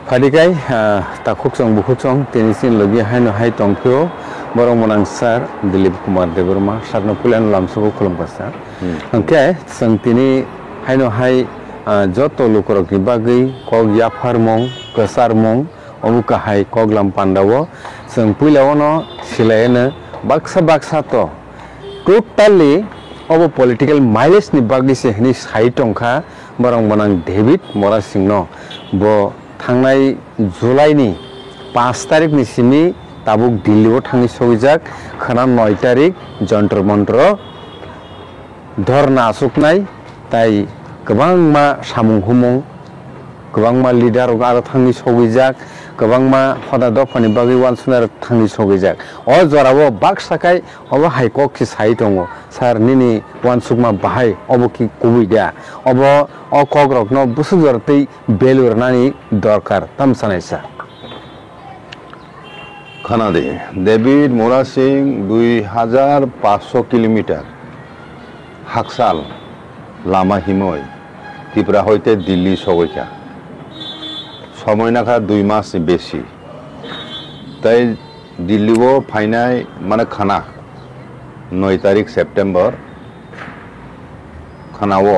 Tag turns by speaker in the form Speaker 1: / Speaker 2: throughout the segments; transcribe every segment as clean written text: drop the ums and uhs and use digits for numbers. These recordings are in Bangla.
Speaker 1: Fadikai takuksong bukuksong tenisin logi haino hai tongpyo borong monang sar Dilip Kumar Debarma sarno pulan lamsubo kulum pasar. Angke sang tini haino hai joto lukorok ni bagai kog yapar mong kesar mong omuka hai kog lam pandawo sang puilawono silaena baksa to totally obo political mileage ni bagai se hini sai tongkha borong monang David Mora Singno bo थांनाय जुलाइनि 5 तारिखनि सिमि ताबुक दिल्लीआव थांनि सौजाक खोना 9 तारिख जन्तर मन्त्र धरना आसुकनाय ताइ गोबांमा सामुं हुमुं गोबांमा लिडार आरो थांनि सौजाक गोबांमा हदा दफानि बागै वानसुनार थांनि सौजाक अ जरावो बाक्साकाय अब हाइकक कि साइ दङ सार निनि वानसुकमा बाहाय अब कि कुबिदा अब अ कग्रकनो बुसुजरतै बेलुरनानि दरकार तमसानायसा
Speaker 2: खानादे डेविड मोरा सिंह 2500 किलोमीटर हाकसाल लामा हिमय त्रिपुरा हইতে दिल्ली सौगैखा समय नाखा 2 मास बेसि ताई दिल्लीआव फाइनाय माने खाना 9 तारिख सेप्टेम्बर खानाओ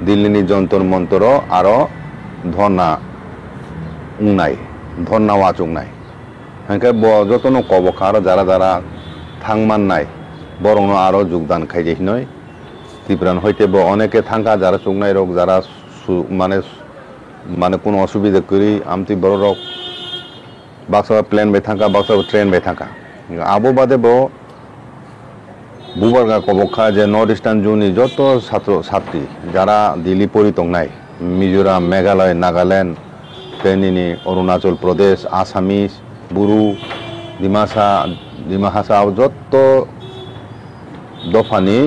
Speaker 2: दिल्लीनि जन्तर मन्तर आरो धरना उंनाय धरना वाचुंनाय हांखे जतनो कबखार जारा जारा थांमाननाय बरंनो आरो योगदान खायजेहिनय त्रिपुरान हইতে अनेके थांखा जारा चुंनाय रक जारा माने कोनो असुविधा करी आमति बड़ रक बाक्सा प्लेन बे थांखा बाक्सा ट्रेन बे थांखा आबो बादे बुबारगा कबखा जे नर्थ इस्टार्न जोननि जत छात्र छात्री जारा दिल्ली परितंनाय मिजोराम मेघालय नागालैंड तेनिनि अरुणाचल प्रदेश आसामिस बुरु डिमा हासाव जत दफानि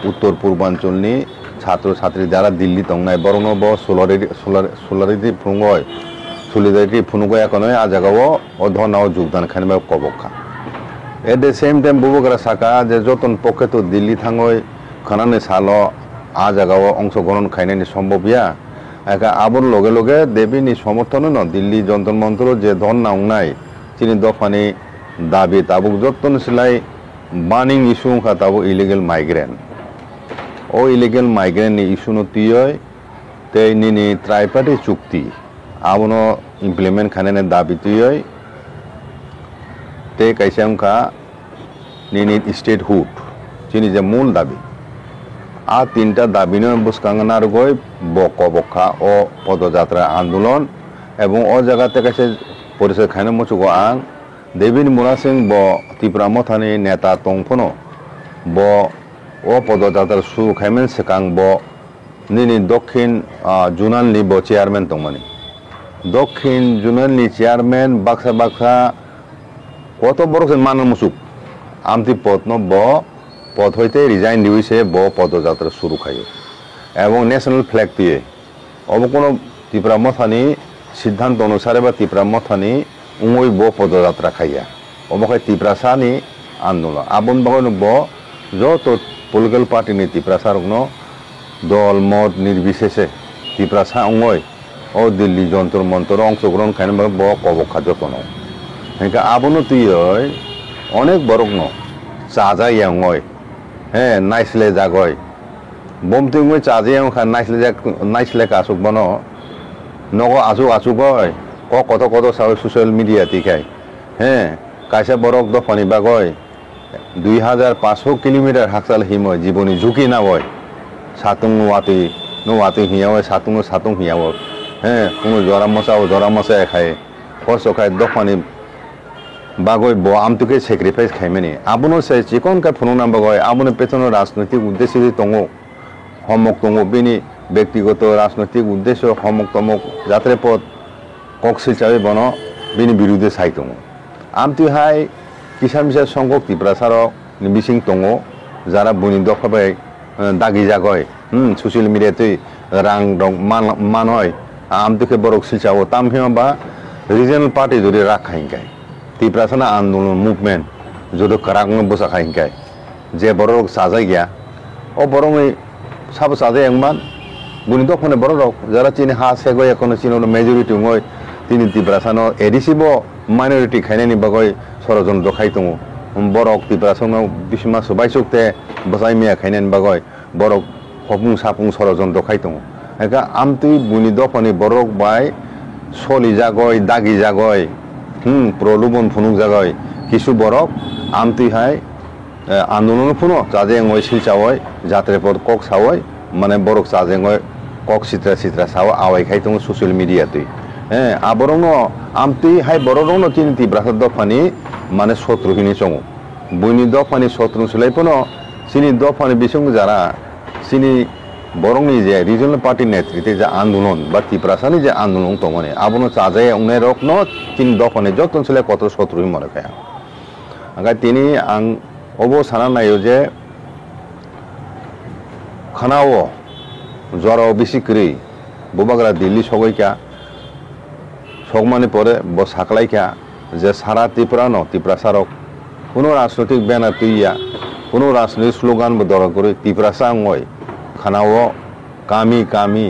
Speaker 2: उत्तर पूर्वांचलनि छात्र छात्री जारा दिल्ली तंनाय बरनो ब सोलारिटी फुनुगय कनय आ जागाव अधनाव योगदान खानबा कबखा एट द सेम टाइम बुबगरा साका जे जतन पके तो दिल्ली थांगय खानाने सालो आ जागाव अंशग्रहण खायनायनि सम्भवया एका आबन लगे लगे देबीनि समर्थन न दिल्ली जन्तर मन्त्र जे धरना उंनाय चिनि दफानि दाबी ताबुक जतन सिलाय बार्निं इशू खा ताबु इलिगेल माइग्रेंट ओ इलिगेल माइग्रेंट नि इशू न तिय ते निनि ट्राइपार्टी चुक्ति आबनो इमप्लिमेंट खानायनि दाबी तिय ते कैसेमखा निनि स्टेटहुड चिनि जे मूल दाबी आ तीनटा दाबिनो बुसकांगना गय बकबखा ओ पदयात्रा आंदोलन एवं ओ जगाते कैसे परिचय खानो मुचुगो आं डेविड मोरा सिंह ब त्रिपुरा मथानि नेता तंफनो ब ओ पदयात्रा सु खायमेन सेकां ब निनि दक्षिण जुनालनि ब चेयारमैन तंमानि दक्षिण जुनालनि चेयारमैन बाक्सा কত বড় মানব মুসুক আমতি পত্ন ব পদ হইতে রিজাইন দিয়েছে ব পদযাত্রা শুরু খাইয়ে এবং ন্যাশনাল ফ্ল্যাগ দিয়ে অব কোনো ত্রিপুরা মথানি সিদ্ধান্ত অনুসারে বা ত্রিপুরা মথানি উমই ব পদযাত্রা খাইয়া অবখাই ত্রিপুরা সানি আন্দোলন আবন বাগন ব যত পলিটিক্যাল পার্টিনি ত্রিপুরা সারগ্ন দল মত নির্বিশেষে ত্রিপুরা সা উমই ও দিল্লি যন্ত্র মন্ত্র অংশগ্রহণ খাইন ব কবখা যতন इनका आबनो तुय अनेक बरक न चाजाय हे नाइसले जागय बमतिंग चाजे खा नाइसले कासुक बनो नगो आसु गय कत साव सोशल मीडिया तिखाय हे कायसा बरक दफानि बागय 2500 किलोमीटर हाकसाल हिमय जीवनी झुकी नावय सातुं वाति हियावय सातुं हियावय हे कोनो जरा मसा खाय खर्च खाय दफानि बागय ब आमतुके सैक्रिफाइस खायमेनि आबनो से चिकन का फुनु नाम बागय आबनो पेतनो राजनैतिक उद्देश्य दंगो हमक दंगो बेनि व्यक्तिगत राजनैतिक उद्देश्य हमक तमक जात्रे पद कक्सिल चाबे बनो बेनि बिरुद्धे साइ दंगो आमतुहाय किसामिसा संगक त्रिपुरा सारक निबिसिं दंगो जारा बुनि दफाबाय दागि जागय सोशल मीडिया तै रां दं मानय आमतुके बरक सिलचाओ तामहिमा रिजनल पार्टी जदि राखाइंगाय त्रिपुरा आंदोलन मुभमेंट जो करांग बसा खाइंकाय जे बरक साजा गया ओ बरंग साब साजा एंगमान बुनि दफाने बरक जरा चिनि हा सेगय एकोनो चिनो मेजॉरिटी ngoi তিনি ত্রিপুরাসানো এডিসিব মাইনরিটি খাইनायनि बागै षড়যন্त्र खायदों बरक ত্রিপুরাসাनो बिसिमा सुबायसुकते बसाय मिया खायनायनि बागै बरक हपुं सापुं षড়যন্त्र खायदों एका आमतुई बुनि दफानि बरक बाय सलि जागय दागि जागय प्रलुबन फुनुक जागय किसु बरक आमतुइहाय आन्दोलन फुनो जाजेंगय सिलचावय जात्रेपद कक सावय माने बरक जाजेंगय कक सित्रा सित्रा साव आवाय खायदों ससियेल मिडिया तुई आबरनो आमतुई हाय बरनो तिनि ত্রিপুরাসা दफानि माने शत्रुहिनि चंगो बुनि दफानि शत्रु सलायपनो सिनि दफानि बिसंग जारा सिनि बरंनि जे रिजनल पार्टी नेतृत्वे जे आन्दोलन बा ত্রিপুরাসাनि जे आन्दोलन तंगने आबनो चाजाय उने रकनो तिनि दफानि जतन सलाय कत शत्रुहि मरखाया आगा तिनि आं अबो साना नायो जे खानाओ जराव बिसिक्रि बुबाग्रा दिल्ली सगैका सकमानि परे ब साकलाइका जे सारा ত্রিপুরানো ত্রিপুরাসারক কোনো রাজনৈতিক ব্যানার তুইয়া কোনো রাজনৈতিক স্লোগান দর করে ত্রিপুরাসা angoi খানাও কামি কামি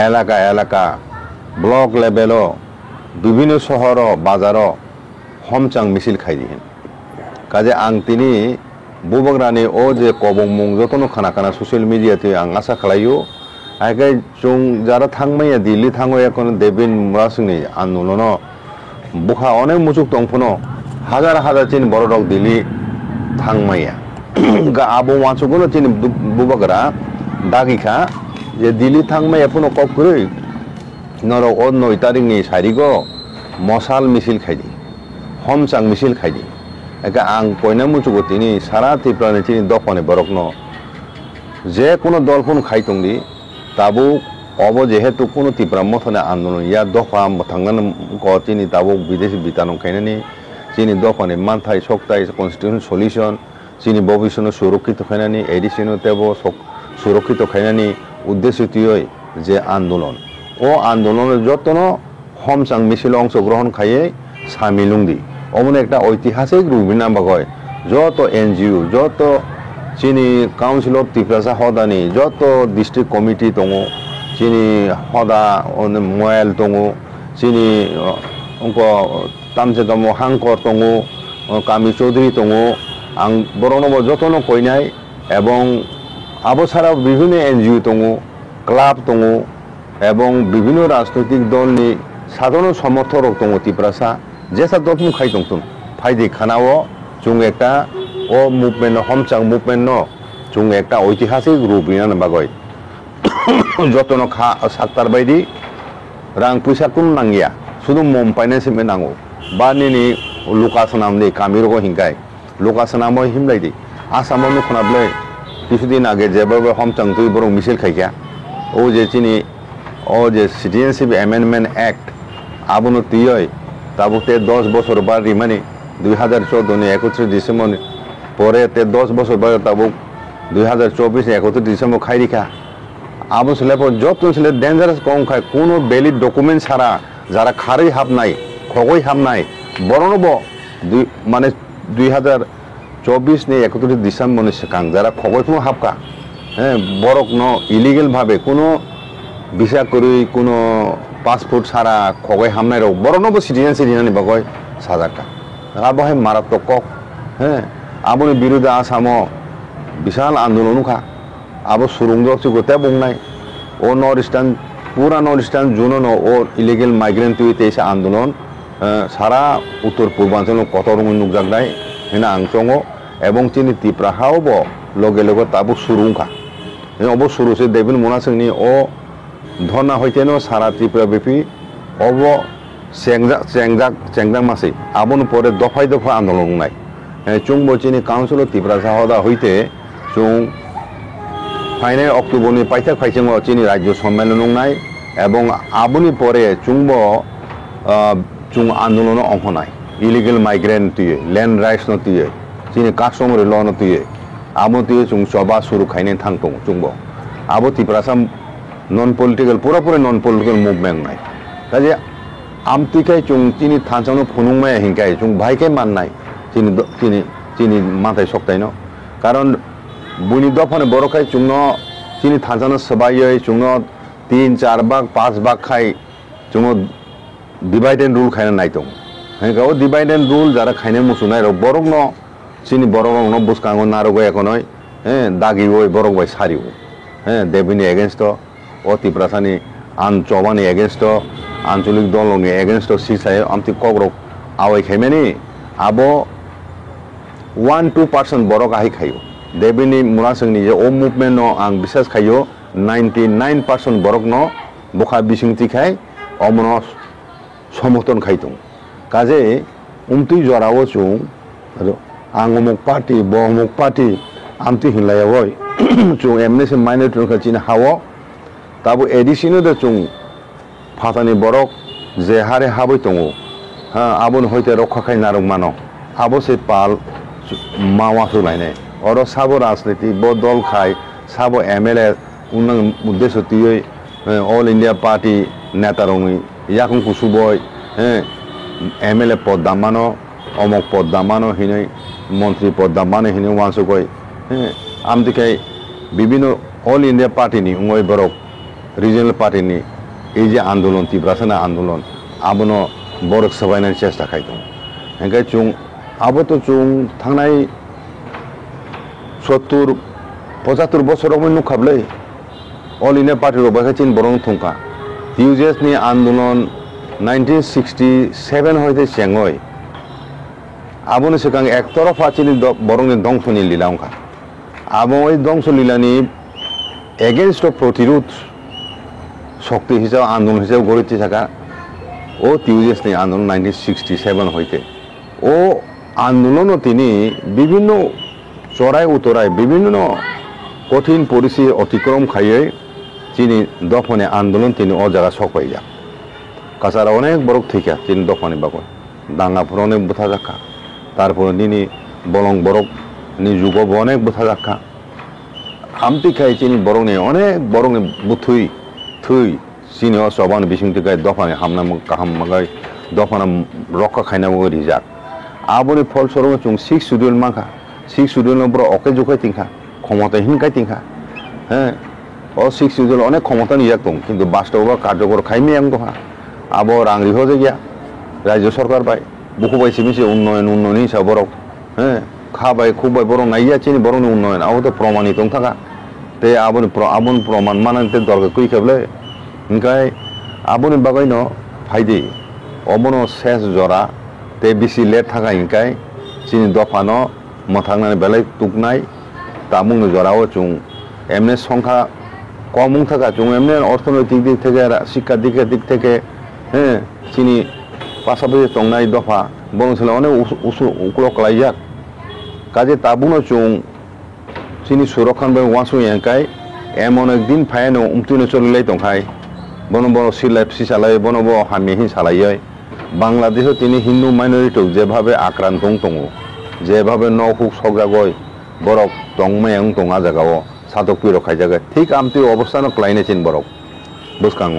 Speaker 2: এলাকা এলাকা ব্লক লেভেল বিভিন্ন শহর বাজার हमचां मिছিল খাই দিহেন কাজে आं तिनि बुबाग्रानि ओ जे कबं मुं जतनो खाना खाना ससियेल मिडियाते आं आसा खालायो आगे जों जारा थांमाया दिल्ली थाङो এখন देबिन मुरासंनि आन्दोलन बुखा अनेक मुजुक दंफनो हाजार हाजार चिन बर रक दिल्ली थांमाया गा आबो वाचुगनो चिन बुबाग्रा दागिखा जे दिल्ली थांमाया फनो ककरै नर ओ 9 तारिखनि सारिगो मसाल मिছিল खायदि हमचां मिছিল खायदि एका आं कयना मुजुगो तिनि सारा ত্রিপুরাनि चिनि दफानि बरकनो जे कोनो दलफोन खायतोंदि ताबु अब जेहेतु कोनो ত্রিপুরা मथने आन्दोलन या दफा थांनानै गतिनि ताबु विदेशी बितानं खायनानि चिनि दफानि मानथाय सक्ताय कन्स्टिट्यूशन सल्यूशन चिनि भविष्यनो सुरक्षित खायनानि एडिशन तेबो सुरक्षित खायनानि उद्देश्य तियै जे आन्दोलन ओ आन्दोलन जतनो हमचां मिছিল अंशग्रहण खायै सामिलुंदि अमन एक ऐतिहासिक रूपनि बागै যত एनजिओ যত चिनि काउन्सिल अफ ত্রিপুরাসা हदानि যত डिस्ट्रिक्ट कमिटि दङ चिनि हदा मयेल दङ चिनि अंक तामसेगाम हांकर दङ कामी चौधरी दङ आं बरनबो जतनो कयनाय एवं आबो सारा विभिन्न एनजिओ दङ क्लाब दङ एवं विभिन्न राजनैतिक दलनि साधारण समर्थक दङ ত্রিপুরাসা जेसा दलफोर खाय दंथुन फायदि खानाओ जों एकटा ओ मुभमेन्ट हमचां मुभमेन्ट जों एकटा ऐतिहासिक रूप बिनानो बागै जतनो खा साक्तार बायदि रां फैसा कुन नांगिया शुधु मम फाइनेन्स में नांगौ बानिनि लुकासनामनि कामिरगो हिंगाय लुकासनाम हिमलायदि आसामाव नुखनाब्लै किछुदिन आगे जेबो हमचां दुइ बरं मिছিল खायखा ओ जे चिनि ओ जे सिटिजेनशिप एमेन्डमेन्ट एक्ट आबुनो तियै ताबुते 10 বছর बाद रिमानि 2014 नि 31 डिसेम्बर परे ते 10 বছর बाद ताबुक 2024 नि 31 डिसेम्बर खायरिखा आबो सलेपो जतन सले डेंजारास कम खाय कोनो वैलिड डकुमेन्ट सारा जारा खारै हाबनाय खगय हाबनाय बरनबो माने 2024 नि 31 डिसेम्बर नि सिगां जारा खगयफोर हाबका बरक न इलिगेल भाबे कोनो ভিসা করি কোনো পাসপোর্ট ছাড়া খগয় হামনাই রক বরনবো সিটিজেনশিপ দিনানি বাগয় সাজাকা আবহাই মারাত্মক কক আবনি বিরুদ্ধে আসামো বিশাল আন্দোলনখা আবো সুরুংদক গোতে বুংনাই ও নর্থ ইস্টার্ন পুরা নর্থ ইস্টার্ন জোন ও ইলিগেল মাইগ্রেন্ট তুইতে এসে আন্দোলন সারা উত্তর পূর্বাঞ্চল কত রঙ নুকজাগনাই হেনা আংচঙ্গ এবং চিনি ত্রিপুরাহাওবো লগে লগে তাবো সুরুংখা অবো সুরুসে দেবিন মোনাসংনি ও ধর্না হইতেন সারা ত্রিপুরা ব্যাপী অব চেংজাক মাসে আবন পরে দফায় দফা আন্দোলন নাই চুং বচিনি কাউন্সিল অফ ত্রিপুরাসা হদা হইতে চুং ফাইনাল অক্টোবরনি পাইথাক ফাইচেং চিনি রাজ্য সম্মেলন নাই এবং আবনি পরে চুং আন্দোলন অংশ নাই ইলিগেল মাইগ্রেন্ট তুয়ে ল্যান্ড রাইটস ন তুয়ে চিনি কাস্টমারি ল ন তুয়ে আবো তুয়ে চুং সভা শুরু খাইনে থাংতং চুংব আবো ত্রিপুরাসা नन पलिटिकल पूरा नन पलिटिकल मुभमेंट नाय काजे आमतिकाय चुं चिनि थांचानो फुनुंमाय हिंकाय चुं भाइकाय माननाय चिनि माथाय सक्तायनो कारण बुनि दफाने बरखाय चुंनो चिनि थांचानो सबायै चुंनो 3-4 भाग 5 भाग खाय चुंनो ডিভাইড এন্ড রুল খাইনা নাইতং হেনকা ও ডিভাইড এন্ড রুল যারা খাইনে মুসুনাই রক বরক ন চিনি বরক ন বুসকাঙ্গ নারগো একনয় হ্যাঁ দাগি ওই বরক বাই সারিও হ্যাঁ দেবিনি এগেনস্ট ও তিপ্রাসানি আন চবানি এগেনস্ট আঞ্চলিক দলনি এগেনস্ট সিসাই আমতি কগ্রক আওয়াই খাইমানি আবো 1-2% বরক আহি খাইও দেবিনি মুরাসংনি যে ও মুভমেন্ট ন আং বিশ্বাস খাইও 99% বরক ন বখা বিসিংতি খাই অমন সমর্থন খাইতং কাজে উমতুই জরাও চুং আং অমুক পার্টি ব অমুক পার্টি আমতি হিনলায়াবই চুং এমনিসে মাইনরিটি খাচিন হাও তাবো এডিশনে দে চুং ফাতানি বরক যে হারে হাবই দङ হ্যাঁ আবন হইতে রক্ষা খাই নারক মানো আবো সে পাল মাওয়া সুলাইনে অর সাবো রাজনীতি ব দল খাই সাবো এমএলএ উন্নয়ন উদ্দেশ্য তিয়ে অল ইন্ডিয়া পার্টি নেতা রঙি ইয়াকুং কুসুবয় হ্যাঁ এমএলএ পদ দামানো অমক পদ দামানো হিনে মন্ত্রী পদ দামানো হিনে ওয়ানসুকই হ্যাঁ আমদিকে বিভিন্ন অল ইন্ডিয়া পার্টিনি উঙ্গই বরক রিজনাল পার্টিনি এই যে আন্দোলন তীব্রাসনা আন্দোলন আবনো বরক সবাইনার চেষ্টা খাইতো এঙ্কাই চুং আবো তো চুং থাংনাই 70-75 বছর নুখাবलै অল ইন্ডিয়া পার্টির বাখাচিন বরং থংকা টিউজেস नि आंदोलन 1967 হইতে চেঙ্গই আবনে সেকাং একতরফা চিনি বরংনি দংশনি লীলাংকা আবো ওই দংশ লীলানি এগেইনস্ট প্রতিরোধ শক্তি হিসাবে আন্দোলন হিসাবে গড়িতে থাকা ও টিউজেস नि आंदोलन 1967 হইতে ও আন্দোলনও তিনি বিভিন্ন চড়াই উতরাই বিভিন্ন কঠিন পরিস্থিতি অতিক্রম খাইয়ে চিনি দফনে আন্দোলন তিনি ও জায়গা সকাই যা কাছাড়া অনেক বরক থেকে তিনি দফনে বাগন দাঙ্গাফুর অনেক বোথা যাক্কা তারপরে নিনি বলং বরক নি যুগ অনেক বোথা যাক্কা আমতি খাই চিনি বরংনে অনেক বরংনে বুথুই থুই চিনি ও সবান বিসিংতি গাই দফানে হামনা কাহাম মাগাই দফানা রক্ষা খাইনা মগো রিজাক আবনি ফলস্বরূপ চুং 6 শিডিউল মাখা 6 শিডিউল নম্বর অকে জুকাই তিনখা ক্ষমতা হিনকাই তিনখা হ্যাঁ ও 6 শিডিউল অনেক ক্ষমতা নিয়াক দं কিন্তু বাস্তব কার্যকর খাইমি আং দহা আবো রাংরি হজে গিয়া রাজ্য সরকার বাই বুকুবাই সিমিসে উন্নয়ন হিসাব বরক হ্যাঁ খাবাই খুববাই বরং নাইয়া চিনি বরং উন্নয়ন আবো তো প্রমাণিত থাকা তে আবন প্রমাণ মানাতে দরকার কই খাবলে ইনকাই আবনি বাগাই ন ফাইদি অবন শেষ জরা তে বেশি লেট থাকা ইনকাই চিনি দফানো মথাংনানি বেলাই তুকনাই তামুং জরাও চুং এমনি সংখ্যা কম থাকা চুং এমনি অর্থনৈতিক দিক থেকে শিক্ষার দিক থেকে হ্যাঁ চিনি পাশাপাশি চংনাই দফা বংশলে অনেক উকলক লাইজাক কাজে তাবুনো চুং চিনি সুরক্ষণ বে ওয়াসু এঙ্কাই এমন একদিন ফায়ানো উমতুনো চলিলাই দंखाय বন বন সিলাই সিসালাই বন ব হামি হি সালাইয় বাংলাদেশে তিনি হিন্দু মাইনরিটি যেভাবে আক্রান্ত দङ যেভাবে নহুক সগ্রাগয় বরক দংমায়াং দङা জাগাও সাতক পিরো খাই জায়গা ঠিক আমতি অবস্থান ক্লাইনে চিন বরক বুসকাঙ্গ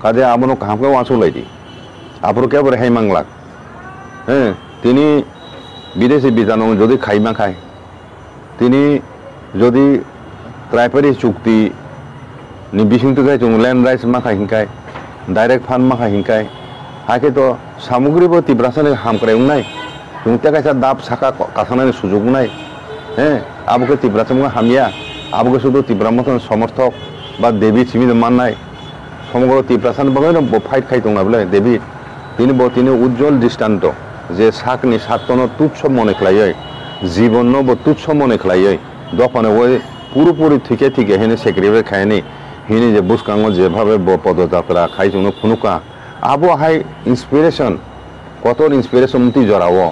Speaker 2: কাজে আমনো কাহামকে ওয়াসু লাইদি আপর কেবরে হাই মাংলাক হ্যাঁ তিনি বিদেশি বিজানং যদি খাইমা খায় তিনি যদি ট্রাইপারি চুক্তি নি বিসিংতো গায় চুং ল্যান্ড রাইটস মাখা হিংকায় ডাইরেক্ট ফান্ড মাখা হিংকায় হাকে তো সামগ্রীবো তীব্রাসানে হামক্রাই নাই চুং তেকাইসা দাব সাকা কাছানানি সুযোগ নাই হ্যাঁ আবুকে তীব্রাসাম হামিয়া আবুকে শুধু তীব্রা মতন সমর্থক বা দেবী চিমি মান নাই সমগ্র তীব্রাসান বাগাই ফাইট খাই দं বলে দেবী তিনি উজ্জ্বল দৃষ্টান্ত যে সাকনি সাতন তুচ্ছ মনে খেলাইয় জীবন ব তুচ্ছ মনে খেলাইয় দফানে ওই পুরোপুরি ঠিকে হেনে সেক্রিফাইস খায়নি হিনি যে বুসকাঙ্গ যেভাবে পদযাত্রা খাইছো ফুনুকা আবো হাই ইন্সপিরেশন কত ইন্সপিরেশন মতি জরাও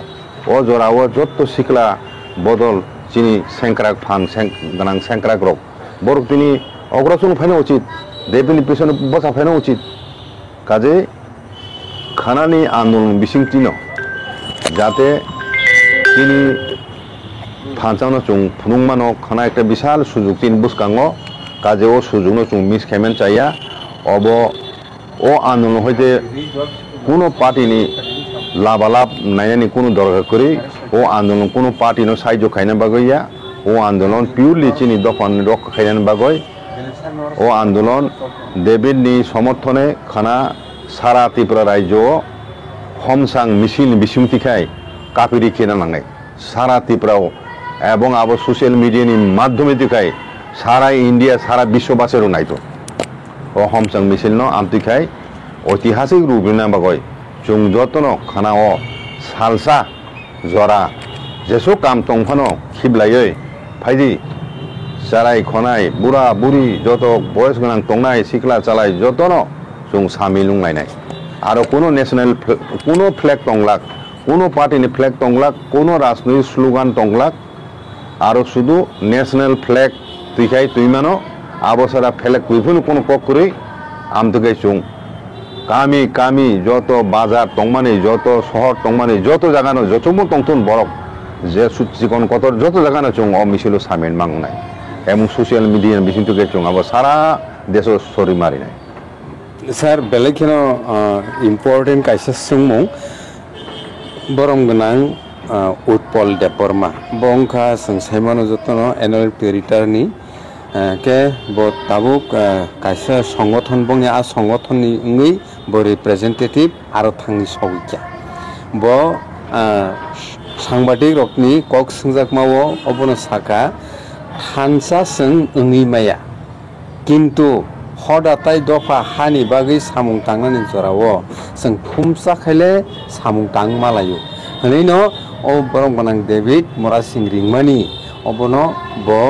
Speaker 2: ও জরাও যত শিখলা বদল চিনি সেংক্রাক ফাং গানাং সেংক্রাক রক বরক তিনি অগ্রসর ফাইনা উচিত দেবিনি পিছনে বসা ফাইনা উচিত কাজে খানানি আন্দোলন বিসিংতিন যাতে তিনি ফাঁচানো চুং ফুনুংমানো খানা একটা বিশাল সুযোগ তিন বুসকাঙ্গ কাজে ও সুযোগ চুং মিস খেমেন চাইয়া অব ও আন্দোলন হইতে কোনো পার্টিনি লাভালাভ নাইনি কোনো দরকার করি ও আন্দোলন কোনো পার্টিনো সাহায্য খাইনা বাগইয়া ও আন্দোলন পিউরলি চিনি দফান রক্ষা খাইনা বাগই ও আন্দোলন দেবীর নি সমর্থনে খানা সারা ত্রিপুরা রাজ্য হমসাং মিছিল বিসিমতিখাই কাপিরি খেনা নাঙাই সারা ত্রিপুরাও এবং আবার সোশ্যাল মিডিয়ানি মাধ্যমে দিখাই সারা ইন্ডিয়া সারা বিশ্ববাসেরও নাইতো ও হমসাং মিছিল ন আমতিখাই ঐতিহাসিক রূপে নাম্বাগয় जों जतनो खाना ओ सालसा जरा जेसो काम तंफानो खिबलायै फाइदि जाराय खनाय बुरा बुरि जत बयस गोनां तंनाय सिख्ला चालाय जतनो जों सामि लुंलायनाय आरो कोनो नेशनेल कोनो फ्लेग तंलाक कोनो पार्टीनि फ्लेग तंलाक कोनो राजनैतिक स्लोगान तंलाक आरो शुधु नेशनेल फ्लेग तुइखाय तुइमानो आबसारा फ्लेग तुइफुन कोनो पक्करै आमतुकै जों कामी कामी যত বাজার টংমানি যত শহর টংমানি যত জায়গানো যতমো টংটন বরফ যে চিকন কতর যত জায়গানো চং অমিছিল সামিন মাংনাই এবং সোশ্যাল মিডিয়া বিচিন্তকে চং আবার সারা দেশ সরি মারিনাই
Speaker 1: স্যার বেলেগখিনো ইম্পর্টেন্ট কাইসা सोंमु বরম गोनां উৎপল দেববর্মা বংখা जों साइमानो जतनो एनुअल पेरिटारनि के बो ताबुक काइसा संगठन बंनि आ संगठननि उंगै बो रिप्रेजेंटेटिव आरो थांनि सौगिया बो सांबादिक रकनि कक संजाक मावो अबनो साका थानसा जों उंगै माया किन्तु हदाताय दफा हानि बागै सामुं तांनानै जरावो जों फुमसा खायले सामुं तां मालायो हनैनो ओ बरं गोनां डेभिड मरासिं रिंमानि अबनो बो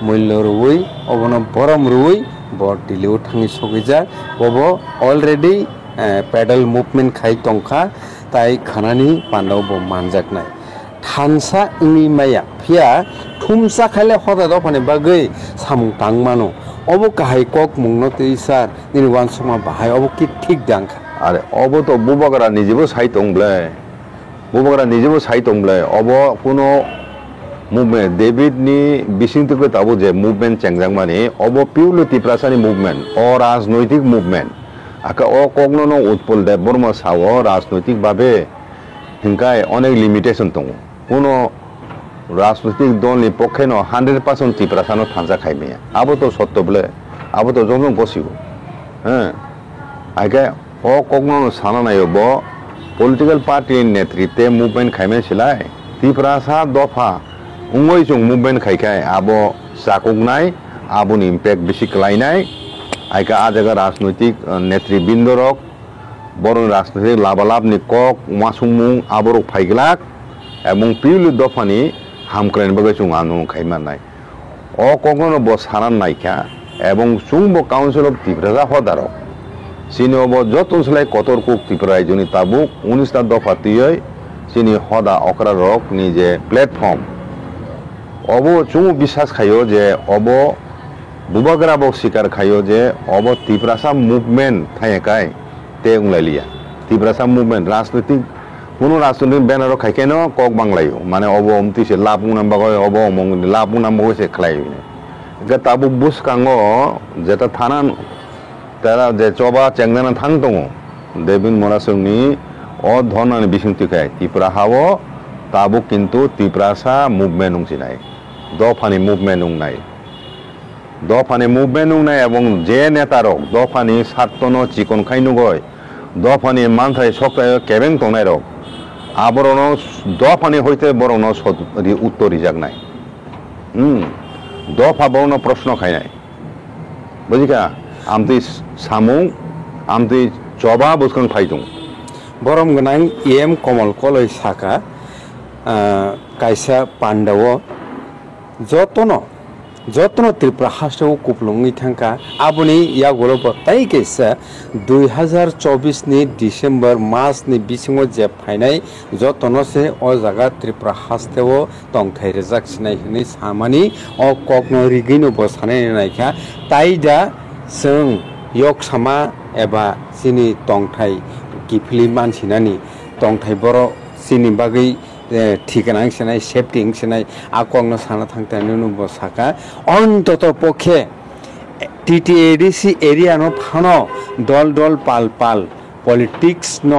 Speaker 1: मूल्य रुई अबनो बरम रुई बो दिल्लीआव थांनि सौगैजा बबो अलरेडी पेडल मुभमेंट खाय तंखा ताई खानानि पान्दाव बो मानजाकनाय थानसा उंनि माया फिया थुमसा खायले हदा दफानि बागै सामुं तां मानो अबो गाहाय कक मुंनो तेसार निनि वान समा बाहाय अबो कि ठीक दांखा
Speaker 2: आरे अबो तो बुबागरा निजेबो साइ तंब्लाय बुबागरा निजेबो साइ तंब्लाय अबो कोनो मुभमेंट डेभिड नि बिसिंतुको ताबो जे मुभमेंट चेंगजां माने अबो पिउरलि तिप्रासानि मुभमेंट अ राजनैतिक मुभमेंट आका अ कग्ननो उत्पल देबबर्मा सावो राजनैतिक भाबे हिंकाय अनेक लिमिटेशन दङ कोनो राजनैतिक दलनि पक्षेनो 100% तिप्रासानो थांजा खायमेया आबो तो सत्तबले आबो तो जंजों बसिगो आगे अ कग्ननो साना नायोबो पॉलिटिकल पार्टी नेतृत्वे मुभमेंट खायमे सिलाय तिप्रासा दफा उंगै जों मुभमेंट खायखाय आबो जाकुगनाय आबोनि इम्पैक्ट बेसि खालायनाय आइका आ जायगा राजनैतिक नेतृबृंद रक बर राजनैतिक लाबालाबनि कक मासुमुं आबरक फाइगलाक एवं पिउलि दफानि हामख्रायनि बागै जों आन्दोलन खायमानाय अ कग्ननो बो साना नायखा एवं जोंबो काउन्सिल अफ त्रिपुरा हदारक सिनिबो जतन सलाय कतर कुक त्रिपुरा रायजोनि ताबुक 19टा दफा तियै सिनि हदा अकरा रक नि जे प्लेटफर्म अबो जों विश्वास खायो जे अबो बुबाग्राबो स्वीकार खायो जे अबो त्रिपुरासा मुभमेंट थायकाय ते उंलायलिया त्रिपुरासा मुभमेंट राजनैतिक कोनो राजनैतिक बैनर खायकेनो कक बांलायो माने अबो उमतिसे लाबुं नामबागय अबो मंगनि लाबुं नामबागय से खलायो गे ताबु बुसकांगो जेता थाना तारा जे चबा चेंगना थां दङ डेभिड मरासिंनि अ धनानि बिसिंतिखाय त्रिपुरा हावो ताबु किन्तु त्रिपुरासा मुभमेंट उंसिनाय दफानि मुभमेंट उंनाय दफानि मुभमेंट उंनाय एवं जे नेतारक दफानि सातनो चिकन खायनुगय दफानि मानथाय सप्ताह केबें तंनाय रक आबरनो दफानि हयते बरनो सदरि उत्तर रिजाकनाय दफा बरनो प्रश्न खायनाय बुजिका आमति सामुं आमति चबा बुसकां फायदों
Speaker 1: बरम गोनां एम कमल कलय साका कायसा पान्डाव जतनो त्रिपुरा हास्टआव कुपलुङै थांखा आबुनि यागुलो बताय केसा 2024 नि डिसेम्बर मास नि बिसिङाव जे फायनाय जतनो से अ जागा त्रिपुरा हास्टआव तंथाय रेजाकसिनाय हनै सामानि अ ककनो रिगैनो बसानाय नायखा ताइदा जों yok sama एबा सिनि तंथाय किफिलि मानसिनानि तंथाय बर' सिनि बागै ঠিকানা হিসেনাই সেফটি হিসেনাই আকংনো সানা থাকতে নুব সাকা অন্তত পক্ষে টিটিএডিসি এরিয়া ন ফানো দল দল পাল পাল পলিটিক্স ন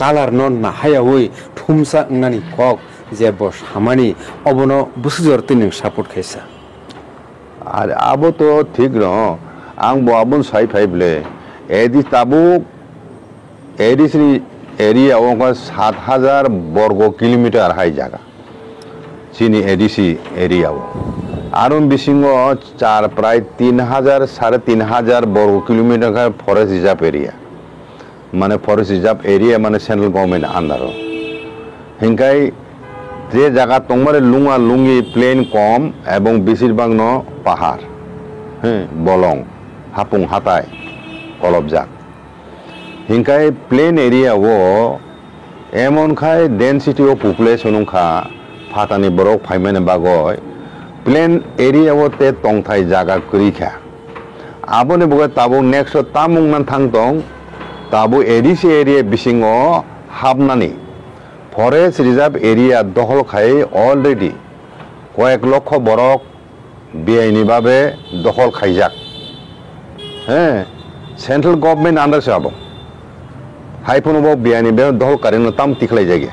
Speaker 1: কালার ন নাহায়াওই থুমসা নানি কক যে বস হামানি অবনো বুসুজরতে নং সাপোর্ট খাইছা
Speaker 2: আর আবো তো ঠিক ন আং বো আবুন সাই ফাইবলে এদি তাবুক এডিসি এরিয়া ওখানে 7,000 বর্গ কিলোমিটার হাই জায়গা চিনি এডিসি এরিয়াও আর বিশিঙ্গ চার প্রায় 3,000 3,500 বর্গ কিলোমিটার ফরেস্ট রিজার্ভ এরিয়া মানে ফরেস্ট রিজার্ভ এরিয়া মানে সেন্ট্রাল গভর্নমেন্ট আন্ডার হিংকাই যে জায়গা তোমার লুঙা লুঙ্গি প্লেন কম এবং বেশিরভাগ ন পাহাড় হ্যাঁ বলং হাপুং হাতায় অলপজাক হিংকাই প্লেন এরিয়া ও এমন খাই ডেন্সিটি ও পপুলেশন খা ফাতানি বরক ফাইমানে বাগয় প্লেন এরিয়া ও তে টংথাই জায়গা করিখা আবনে বগে তাবো নেক্সট তামুং মান থাংতং তাবো এডিসি এরিয়া বিশিঙ্গ হাবনানি ফরেস্ট রিজার্ভ এরিয়া দখল খাই অলরেডি কয়েক লক্ষ বরক বেআইনিভাবে দখল খাইজাক হ্যাঁ সেন্ট্রাল গভর্নমেন্ট আন্ডার যাব হাইফোনব বেআইনিভাবে দখল কারেন তাম তিখলাই জায়গা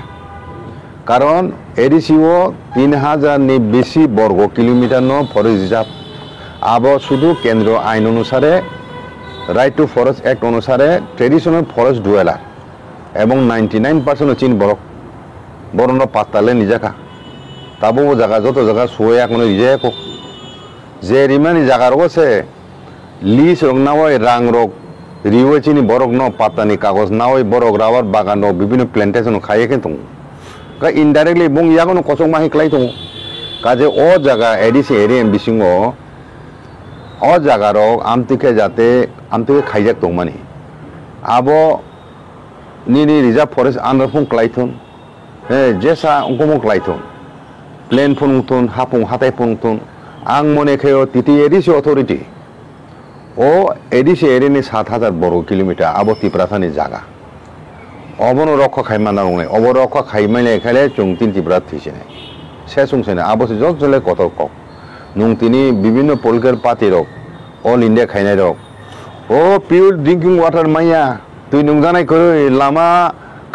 Speaker 2: কারণ এডিসিও 3,000 বেশি বর্গ কিলোমিটার ন ফরেস্ট রিজার্ভ আব শুধু কেন্দ্র আইন অনুসারে রাইট টু ফরেস্ট অ্যাক্ট অনুসারে ট্রেডিশনাল ফরেস্ট ডুয়েলার এবং 99% চীন বরক বরণ পাত্তালে নিজাকা তাবো জায়গা যত জায়গা শুয়ে এখনো নিজে এক যে রিমানি জায়গার আছে লিস রোগ না হয় রাং রোগ রিওয়ে চিনি বরক ন পাত্তানি কাগজ না হয় বরক রাবার বাগান বিভিন্ন প্ল্যান্টেশন খাইয়ে কিন্তু ইনডাইরেক্টলি বং ইয়াগনো কচক মাহি ক্লাই দङ কাজে ও জায়গা এডিসি এরিয়া বিসিङ ও জায়গার আমতিকে যাতে আমতিকে খাইজাক দङ মানি আবো নিনি রিজার্ভ ফরেস্ট আন্ডার ফং ক্লাইথন হ্যাঁ যেসা অঙ্কমক ক্লাইথন প্লেন ফংথন হাপুং হাতাই ফংথন আং মনে খেয়ে তিতি এডিসি অথরিটি ও এডিসি এরিয়ানি 7,000 বর্গ কিলোমিটার আবো তিপ্রাথানি জায়গা অবন রক্ষা খাইমা না নয় অব রক্ষা খাইমাইলে এখানে চংতিন তিব্রাত থিছে নাই সে সংসে না আবশ্যে যত চলে কত কক নং তিনি বিভিন্ন পলিটিক্যাল পার্টি রক অল ইন্ডিয়া খাইনাই রক ও পিওর ড্রিঙ্কিং ওয়াটার মাইয়া তুই নংজানাই করই লামা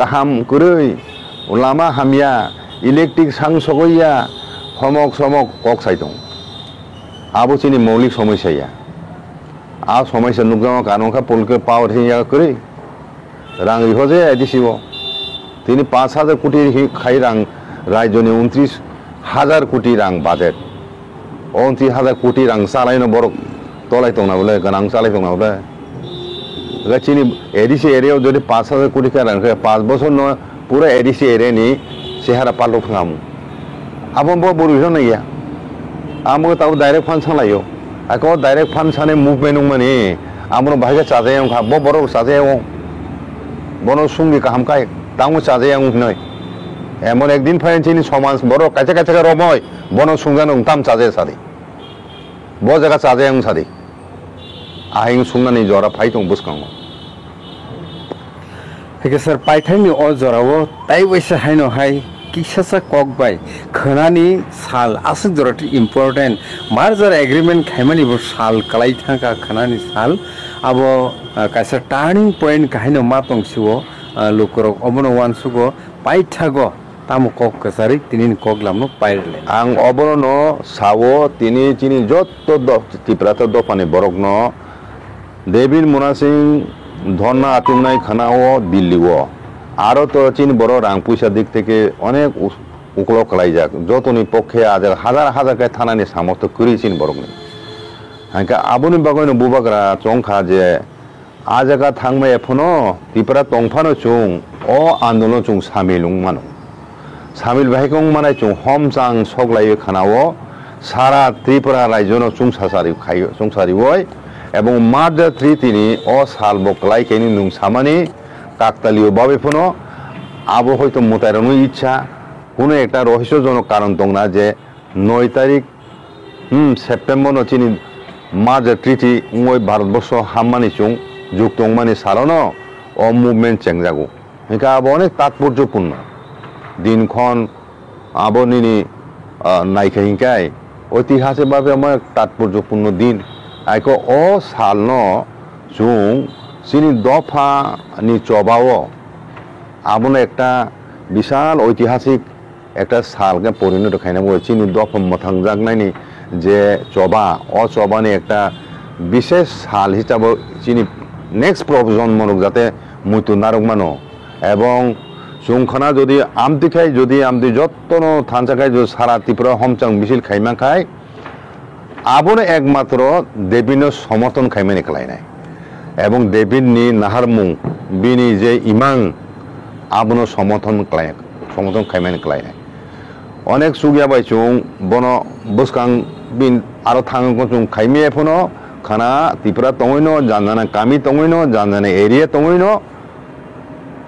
Speaker 2: কাহাম করই লামা হামিয়া ইলেকট্রিক সাং সগইয়া সমক সমক কক সাইতং আবো চিনি মৌলিক সমস্যা আ সমস্যা নুকজামা কারণখা পলিটিক্যাল পাওয়ার হিয়া করি রাং রিহজে এডিসিব তিনি 5,000 কোটি খাই রাং রাজ্যনি 29,000 কোটি রাং বাজেট 29,000 কোটি রাং চালাইনো বরক তলাই দं না বলে গানাং চালাই দं না বলে চিনি এডিসি এরিয়াও যদি 5,000 কোটি রাং 5 বছর ন পুরো এডিসি এরিয়ানি চেহারা পাল্টো খাম আপন বড় নাইয়া আমো তাও ডাইরেক্ট ফান্ড সালাইও আক ডাইরেক্ট ফান্ড সানে মুভমেন্ট মানে আমনো ভাগে চাজাই খা বড় চাজাই বনো সঙ্গী কাহামকাই তাও চাজাই নয় এমন একদিন ফাইন চিনি সমাজ বড় কাছে কাছে রময় বন সুঙ্গানো তাম চাজে সাদি ব জায়গা চাজে সাদি আহিং সুঙ্গানি জরা ফাই দं বুসকাং
Speaker 1: হেকে স্যার পাইথাইনি অ জরাও তাই বৈসা হাইনো হাই কিসাসা কক বাই খনানি সাল আসুক জরাটি ইম্পর্টেন্ট মার জরা এগ্রিমেন্ট খাইমানি বো সাল কালাই থাকা খনানি সাল আবো কাইসা টার্নিং পয়েন্ট কাহিনো মা তংसिओ লুকরক অবনো ওয়ানসুগো পাইথাগো তামো কক কাসারি তিনিন কক লামনো পাইরলে
Speaker 2: আং অবনো সাও তিনি চিনি যত তিপ্রাত দফানি বরকন দেবীর মুনাসিং ধর্না আতুংনাই খানাও দিল্লিও আরো তো চীন বড় রাং পয়সা দিক থেকে অনেক উকল কলাই যাক যতনি পক্ষে আজ হাজার হাজার কে থানানি সামর্থ্য করি চীন বরকনি হাঙ্কা আবুনি বাগয়নো বুবাগ্রা চংখা যে আ জায়গা থাংমে এফনো তিপ্রা তংফানো চুং ও আন্দোলন চুং সামিলুং মানো সামিল বাহিকং মানাই চুং হমচাং সগলাই খানাও সারা ত্রিপুরা রাজ্যনো চুং সাসারি খাই সংসারি ওই এবং মার্চ 3 তিনি ও সাল বকলাই কেনি নুং সামানি কাকতালীয় ভাবে ফোনো আবো হয়তো মোতায়েনের ইচ্ছা কোনো একটা রহস্যজনক কারণ দं না যে 9 তারিখ সেপ্টেম্বর চিনি মার্চ ট্রিটি ওই ভারতবর্ষ হামমানি চুং যুক্তংমানি সালনো ও মুভমেন্ট চেঞ্জাগো এটা আবো অনেক তাৎপর্যপূর্ণ দিনক্ষণ আবো নিনি নাইখাইকাই ঐতিহাসিকভাবে আমার তাৎপর্যপূর্ণ দিন আইকো ও সাল চুং চিনি দফা নি চবাও আবনো একটা বিশাল ঐতিহাসিক একটা সালকে পরিণত খাইনা চিনি দফা মথাংজাক নাইনি যে চবা ও চবানি একটা বিশেষ সাল হিসাবে চিনি নেক্সট প্রজন্মক যাতে মুতু নারকমানো এবং জংখানা যদি আমতি খাই যদি আমতি যত্ন থানসা খাই যদি সারা ত্রিপুরা হমচাং মিছিল খাইমা খাই আবনো একমাত্র দেবীন সমর্থন খাইমানি খালাইনায় এবং দেবীনি নাহারমুং বিনি যে ইমাং আবনো সমর্থন খাইমানি খালাইনায় অনেক সুগিয়া বাইচুং বন বসকাং বিন আরো থাঙ্গো চুং খাইমিয়ে ফোনো খানা ত্রিপুরা তঙইনো জানজানা কামি তঙইনো জানজানা এরিয়া তঙইনো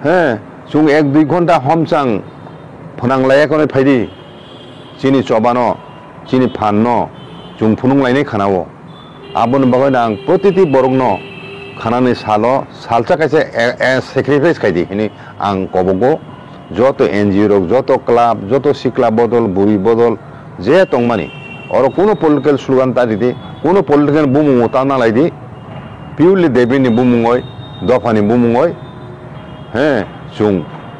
Speaker 2: হ্যাঁ চুং 1-2 ঘন্টা হমচাং ফনাংলাইয়া কোনে ফাইদি চিনি চবানো চিনি ফাননো চুং ফুনুংলাইনে খানাও আবন বাগৈ নাং প্রতিটি বরংন খানানি সালো সালচা কাইছে স্যাক্রিফাইস খাইদি হিনি আং কবগো যত এনজিও রক যত ক্লাব যত সিকলা বদল বুড়ি বদল যে তংমানি আর কোনো পলিটিক্যাল স্লোগান তা দিদি কোনো পলিটিক্যাল বুমুং তা না লাইদি পিউরলি দেবীনি বুমুংয় দফানি বুমুংয় হ্যাঁ চুং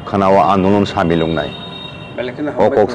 Speaker 2: খানাও আন্দোলন সামিলুং নাই
Speaker 1: Balik na
Speaker 2: o kok